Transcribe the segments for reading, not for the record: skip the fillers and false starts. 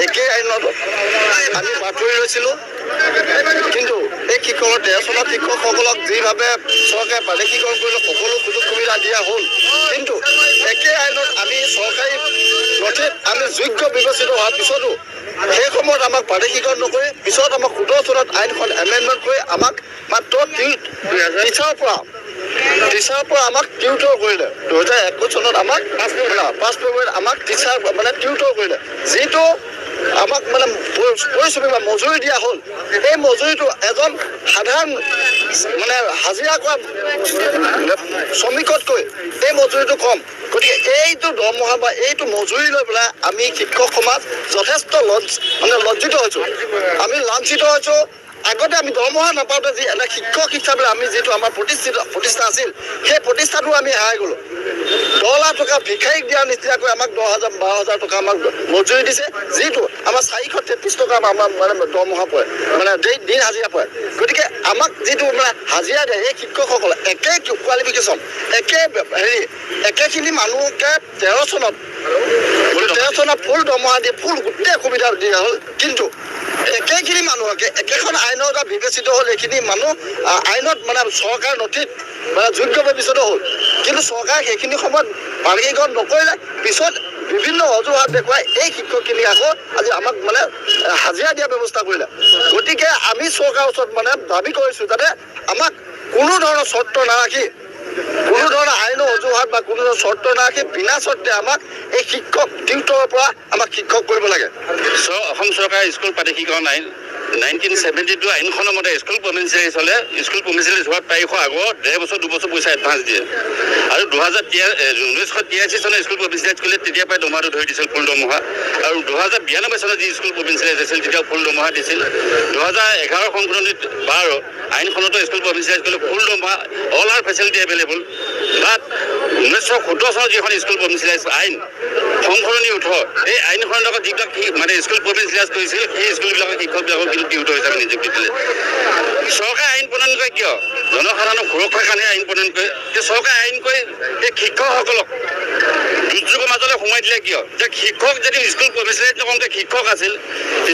একেই আইনত আমি বাতৰি লৈছিলোঁ। কিন্তু এই শিক্ষকৰ 13 চনত শিক্ষকসকলক যিভাৱে চৰকাৰে প্ৰাদেশিকৰণ কৰিলে সকলো সুযোগ সুবিধা দিয়া হ'ল, কিন্তু একে আইনত আমি চৰকাৰী নথিত আমি যোগ্য বিবেচিত হোৱাৰ পিছতো সেই সময়ত আমাক প্ৰাদেশিকৰণ নকৰি পিছত আমাক 17 চনত আইনখন এমেণ্ডমেণ্ট কৰি আমাক মাত্ৰ টিচাৰৰ পৰা আমাক টিউটৰ কৰিলে। 2021 চনত আমাক 5 ফেব্ৰুৱাৰীত আমাক টিচাৰ মানে টিউটৰ কৰিলে, যিটো আমাক মানে পৰিশ্ৰমী বা মজুৰি দিয়া হ'ল। এই মজুৰিটো এজন সাধাৰণ মানে হাজিৰা কৰা শ্ৰমিকতকৈ এই মজুৰিটো কম। গতিকে এইটো দৰমহা বা এইটো মজুৰি লৈ পেলাই আমি শিক্ষক সমাজ যথেষ্ট লজ্জিত হৈছোঁ, আমি লাঞ্ছিত হৈছোঁ। আগতে আমি দৰমহা নাপাওঁতে যি এটা শিক্ষক হিচাপে আমি যিটো আমাৰ প্ৰতিষ্ঠা আছিল, সেই প্ৰতিষ্ঠাটো আমি হেৰাই গ'লোঁ। 10 লাখ টকা ভিক্ষাৰীক দিয়াৰ নিচিনাকৈ আমাক 10,000-12,000 টকা আমাক মজুৰি দিছে, যিটো আমাৰ 433 টকা আমাৰ মানে দৰমহা পৰে, মানে দিন হাজিৰা পৰে। গতিকে আমাক যিটো মানে হাজিৰা দিয়ে এই শিক্ষকসকলে একে কোৱালিফিকেশ্যন একেখিনি মানুহকে 13 চনত ফুল দৰমহা দিয়ে, ফুল গোটেই সুবিধা দিয়া হ'ল। কিন্তু একেখিনি মানুহকে একেখন আইনৰ দ্বাৰা বিবেচিত হ'ল। এইখিনি মানুহ আইনত মানে চৰকাৰ নথিত মানে যোগ্য বিবেচিত হ'ল, কিন্তু চৰকাৰে সেইখিনি সময়ত প্ৰাদেশিকৰণ নকৰিলে। পিছত বিভিন্ন অজুহাত দেখুৱাই এই শিক্ষকখিনি আকৌ আজি আমাক মানে হাজিৰা দিয়া ব্যৱস্থা কৰিলে। গতিকে আমি চৰকাৰৰ ওচৰত মানে দাবী কৰিছোঁ যাতে আমাক কোনো ধৰণৰ চৰ্ত নাৰাখি, কোনো ধৰণৰ আইনৰ অজুহাত বা কোনো ধৰণৰ চৰ্ত নাৰাখি বিনা চৰ্তে আমাক এই শিক্ষক টিউটৰৰ পৰা আমাক শিক্ষক কৰিব লাগে। অসম চৰকাৰে স্কুল প্ৰাদেশিকৰণ আইন 1972 আইনখনৰ মতে স্কুল প্ৰভিঞ্চিয়েলাইজ হ'লে স্কুল প্ৰভিঞ্চিয়েলাইজ হোৱাৰ তাৰিখৰ আগত 1.5 বছৰ 2 বছৰ পইচা এডভান্স দিয়ে। আৰু 1983 চনত স্কুল প্ৰভিঞ্চিয়েলাইজ কৰিলে তেতিয়াৰ পৰাই দৰমহাটো ধৰি দিছিল ফুল দৰমহা। আৰু 2092 চনত যি স্কুল প্ৰভিঞ্চিয়েলাইজ আছিল তেতিয়া ফুল দৰমহা দিছিল। 2011 সংশোধনীত 12 আইনখনতো স্কুল প্ৰভিঞ্চিয়েলাইজ কৰিলে ফুল দৰমহা, অল আৰ ফেচিলিটি এভেইলেবল। বাট 1917 চনত যিখন স্কুল প্ৰভিঞ্চিয়েলাইজ আইন সংশোধনী 18 এই আইনখনৰ লগত যিবিলাক মানে স্কুল প্ৰভিঞ্চিয়েলাইজ কৰিছিল সেই স্কুলবিলাকৰ শিক্ষকবিলাকক কিন্তু টিউটৰ হিচাপে নিযুক্তি দিলে। চৰকাৰে আইন প্ৰণয়ন কৰে কিয়? জনসাধাৰণৰ সুৰক্ষাৰ কাৰণে আইন প্ৰণয়ন কৰে। যে চৰকাৰে আইন কৰি এই শিক্ষকসকলক দুৰ্যোগৰ মাজলৈ সোমাই দিলে কিয়? যে শিক্ষক যদি স্কুল প্ৰভিঞ্চিয়েলাইজ নকৰোঁতে শিক্ষক আছিল,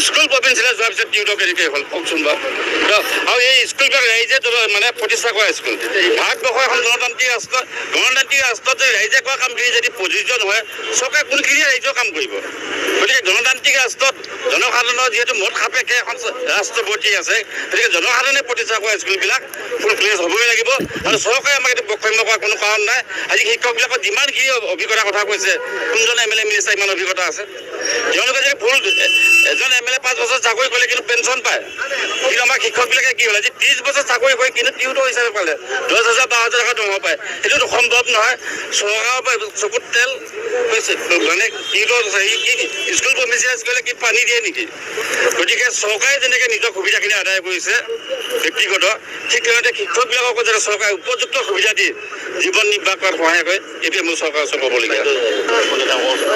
স্কুল প্ৰভিঞ্চিয়েলাইজ হোৱাৰ পিছত টিউটৰ কেনেকৈ হ'ল কওকচোন বাৰু। আৰু এই স্কুলবিলাক ৰাইজে মানে প্ৰতিষ্ঠা কৰা স্কুল। ভাৰতবৰ্ষ এখন গণতান্ত্ৰিক ৰাষ্ট্ৰ, গণতান্ত্ৰিক ৰাষ্ট্ৰত যদি ৰাইজে কৰা কামখিনি যদি প্ৰযোজ্য নহয়, চৰকাৰে কোনখিনি ৰাইজৰ কাম কৰিব? গতিকে গণতান্ত্ৰিক ৰাষ্ট্ৰত জনসাধাৰণৰ যিহেতু মত সাপেক্ষে এখন ৰাষ্ট্ৰপতি আছে, গতিকে জনসাধাৰণে প্ৰতিষ্ঠা কৰা স্কুলবিলাক ফুল প্লেজ হ'বই লাগিব। আৰু চৰকাৰে আমাক এইটো বক্তব্য কৰাৰ কোনো কাৰণ নাই। আজি শিক্ষকবিলাকৰ যিমানখিনি অভিজ্ঞতাৰ কথা কৈছে, কোনজন MLA মিনিষ্টাৰ ইমান অভিজ্ঞতা আছে? তেওঁলোকে যদি ফুল এজন MLA 5 বছৰ চাকৰি কৰিলে কিন্তু পেঞ্চন পায়, কিন্তু আমাৰ শিক্ষকবিলাকে কি হ'ল আজি 30 বছৰ চাকৰি কৰি কিন্তু টিউটৰ হিচাপে পালে 10,000-12,000 টকা দৰমহা পায়। সেইটোতো সম্ভৱ নহয়। চৰকাৰৰ পৰা চকুত তেল মানে টিউটৰ স্কুল প্ৰভিঞ্চিয়েলাইজ কৰিলে কি পানী দিয়ে নেকি? গতিকে চৰকাৰে যেনেকৈ নিজৰ সুবিধাখিনি আদায় কৰিছে ব্যক্তিগত, ঠিক তেনেদৰে শিক্ষকবিলাককো যাতে চৰকাৰে উপযুক্ত সুবিধা দি জীৱন নিৰ্বাহ কৰাত সহায় কৰে, এইটোৱে মোৰ চৰকাৰৰ ওচৰত ক'বলগীয়া।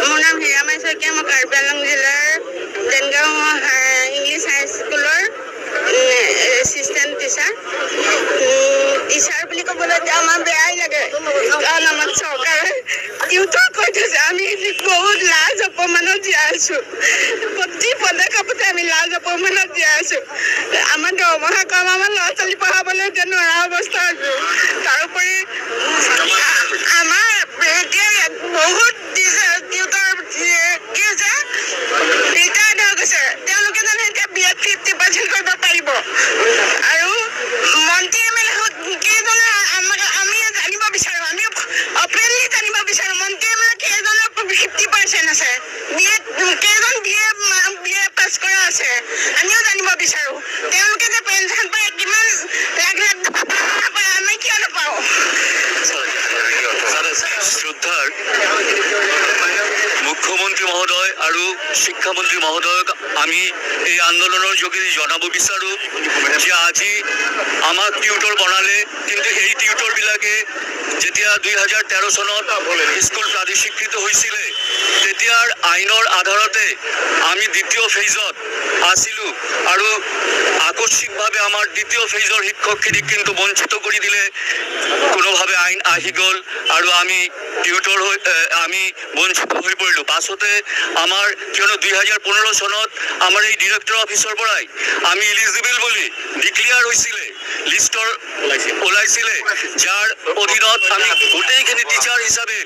মোৰ নাম হীৰামাই শইকীয়া, মই কাৰ্বি আংলং জিলাৰ দেনগাঁও ইংলিছ হাইস্কুলৰ এছিষ্টেণ্ট টিচাৰ বুলি ক'বলৈ এতিয়া আমাৰ বেয়াই লাগে, কাৰণ আমাক চৰকাৰে টিউটৰ কৰি থৈছে। আমি বহুত লাজ অপমানত জীয়াই আছোঁ, প্ৰতি পদক্ষেপতে আমি লাজ অপমানত জীয়াই আছোঁ। আমাৰ দৰমহা কম, আমাৰ ল'ৰা ছোৱালী পঢ়াবলৈ এতিয়া নোৱাৰা অৱস্থা আছোঁ। তাৰোপৰি আমাৰ এতিয়া বহুত টিউটৰ কি হৈছে ৰিটায়াৰ্ড হৈ গৈছে, তেওঁলোকে জানো এতিয়া BEd 50% কৰিব পাৰিব? আৰু মন্ত্ৰী MLA কেইজনে আমি জানিব বিচাৰোঁ, আমি অপেনলি জানিব বিচাৰোঁ, মন্ত্ৰী MLA কেইজনৰ 50% আছে? কেইজন BA পাছ কৰা আছে? আমিও জানিব বিচাৰোঁ। তেওঁলোকে যে পেঞ্চন পায়, কিমান লাখ লাখ টকা পায়, আমি কিয় নাপাওঁ? শ্ৰদ্ধাৰ মুখ্যমন্ত্ৰী মহোদয় আৰু শিক্ষামন্ত্ৰী মহোদয়ক আমি এই আন্দোলনৰ যোগেদি জনাব বিচাৰোঁ যে আজি আমাক টিউটৰ বনালে, কিন্তু সেই টিউটৰবিলাকে যেতিয়া 2013 চনত স্কুল প্ৰাদেশিকৃত হৈছিলে তেতিয়াৰ আইনৰ আধাৰতে আমি দ্বিতীয় ফেজত আছিলোঁ, আৰু আকস্মিকভাৱে আমাৰ দ্বিতীয় ফেজৰ শিক্ষকখিনিক কিন্তু বঞ্চিত কৰি দিলে। কোনোভাৱে আইন আহি গ'ল আৰু আমি টিউটৰ আমি বঞ্চিত হৈ পৰিলোঁ। পাছতে আমাৰ কিয়নো 2015 চনত আমাৰ এই ডিৰেক্টৰ অফিচৰ পৰাই আমি ইলিজিবল বুলি ডিক্লেয়াৰ হৈছিলে, লিষ্টৰ ওলাইছিলে, যাৰ অধীনত আমি গোটেইখিনি টিচাৰ হিচাপে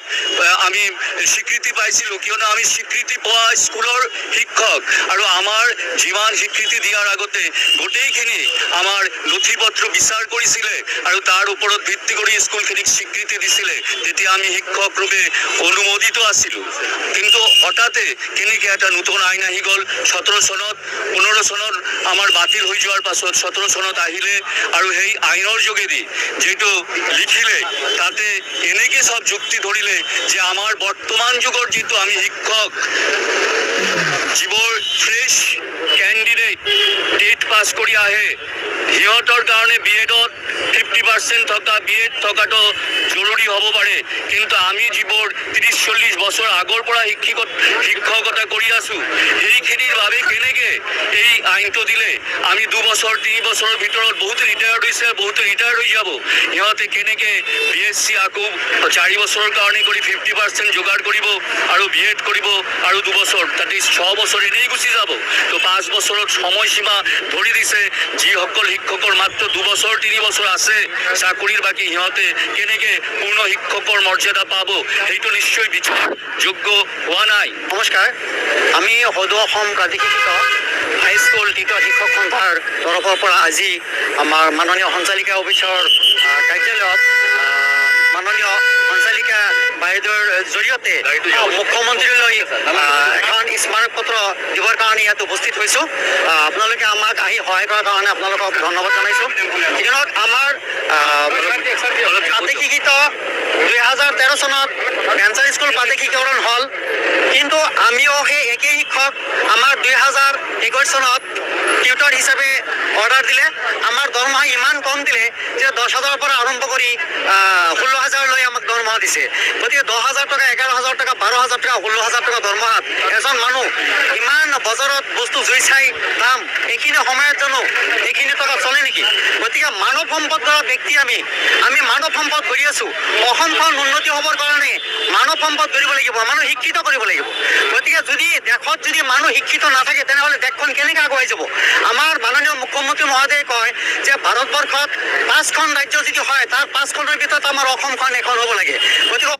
আমি স্বীকৃতি পাইছিলোঁ, কিয়নো আমি স্বীকৃতি পোৱা স্কুলৰ শিক্ষক আৰু আমাৰ যিমান স্বীকৃতি দিয়াৰ আগতে গোটেইখিনি আমাৰ নথি পত্ৰ বিচাৰ কৰিছিলে আৰু তাৰ ওপৰত ভিত্তি কৰি স্কুলখিনিক স্বীকৃতি দিছিলে। তেতিয়া আমি শিক্ষক ৰূপে অনুমোদিত আছিলোঁ। কিন্তু হঠাতে কেনেকৈ এটা নতুন আইন আহি গ'ল 17 চনত, 15 চনত আমাৰ বাতিল হৈ যোৱাৰ পাছত 17 চনত আহিলে আৰু সেই আইনৰ যোগেদি যিটো লিখিলে তাতে এনেকৈ চব যুক্তি ধৰিলে যে আমাৰ বৰ্তমান যুগৰ যিটো আমি শিক্ষক যিবোৰ ফ্ৰেছ কেণ্ডিডেট টেট পাছ কৰি আহে সিহঁতৰ কাৰণে BEdত 50% থকা BEd থকাটো জৰুৰী হ'ব পাৰে, কিন্তু আমি যিবোৰ 30-40 বছৰ আগৰ পৰা শিক্ষকতা কৰি আছোঁ সেইখিনিৰ বাবে কেনেকৈ এই আইনটো দিলে? আমি 2 বছৰ 3 বছৰৰ ভিতৰত বহুতে ৰিটায়াৰ্ড হৈছে, বহুতে ৰিটায়াৰ্ড হৈ যাব। সিহঁতে কেনেকৈ BSc আকৌ 4 বছৰৰ কাৰণে কৰি 50% যোগাৰ কৰিব আৰু BEd কৰিব আৰু 2 বছৰ, তাতে 6 বছৰ এনেই গুচি যাব। তো 5 বছৰত সময়সীমা ধৰি দিছে। যিসকল শিক্ষকৰ মাত্ৰ 2 বছৰ 3 বছৰ আছে চাকৰিৰ, বাকী সিহঁতে কেনেকৈ পূৰ্ণ শিক্ষকৰ মৰ্যাদা পাব? সেইটো নিশ্চয় বিচাৰযোগ্য হোৱা নাই। নমস্কাৰ, আমি সদৌ অসম প্ৰাদেশিক হাইস্কুল টিটৰ শিক্ষক সন্থাৰ তৰফৰ পৰা আজি আমাৰ মাননীয় সঞ্চালিকা অফিচৰ কাৰ্যালয়ত মাননীয় সঞ্চালিকা বাইদেউৰ জৰিয়তে মুখ্যমন্ত্ৰীলৈ এখন স্মাৰক পত্ৰ দিবৰ কাৰণে ইয়াত উপস্থিত হৈছোঁ। আপোনালোকে আমাক আহি সহায় কৰাৰ কাৰণে আপোনালোকক ধন্যবাদ জনাইছোঁ। দিনত আমাৰ প্ৰাদেশিকত 2013 চনত ভেঞ্চাৰ স্কুল প্ৰাদেশিকীকৰণ হ'ল, কিন্তু আমিও সেই একেই শিক্ষক আমাৰ 2021 চনত টিউটৰ হিচাপে অৰ্ডাৰ দিলে। আমাৰ দৰমহা ইমান কম দিলে যে 10,000 পৰা আৰম্ভ কৰি 16,000 লৈ আমাক দৰমহা দিছে। গতিকে 10,000 টকা, 11,000 টকা, 12,000 টকা, 16,000 টকা দৰমহাত এজন মানুহ ইমান বজাৰত বস্তু জুই চাই দাম, এইখিনি সময়ত জানো এইখিনি টকা চলে নেকি? গতিকে মানৱ সম্পদ কৰা ব্যক্তি আমি মানৱ সম্পদ কৰি আছোঁ। অসমখন উন্নতি হ'বৰ কাৰণে মানৱ সম্পদ কৰিব লাগিব, মানুহ শিক্ষিত কৰিব লাগিব। গতিকে যদি দেশত যদি মানুহ শিক্ষিত নাথাকে তেনেহ'লে দেশখন কেনেকৈ আগুৱাই যাব? আমাৰ মাননীয় মুখ্যমন্ত্ৰী মহোদয়ে কয় যে ভাৰতবৰ্ষত 5খন ৰাজ্য যদি হয় তাৰ 5খনৰ ভিতৰত আমাৰ অসমখন এখন হ'ব লাগে। গতিকে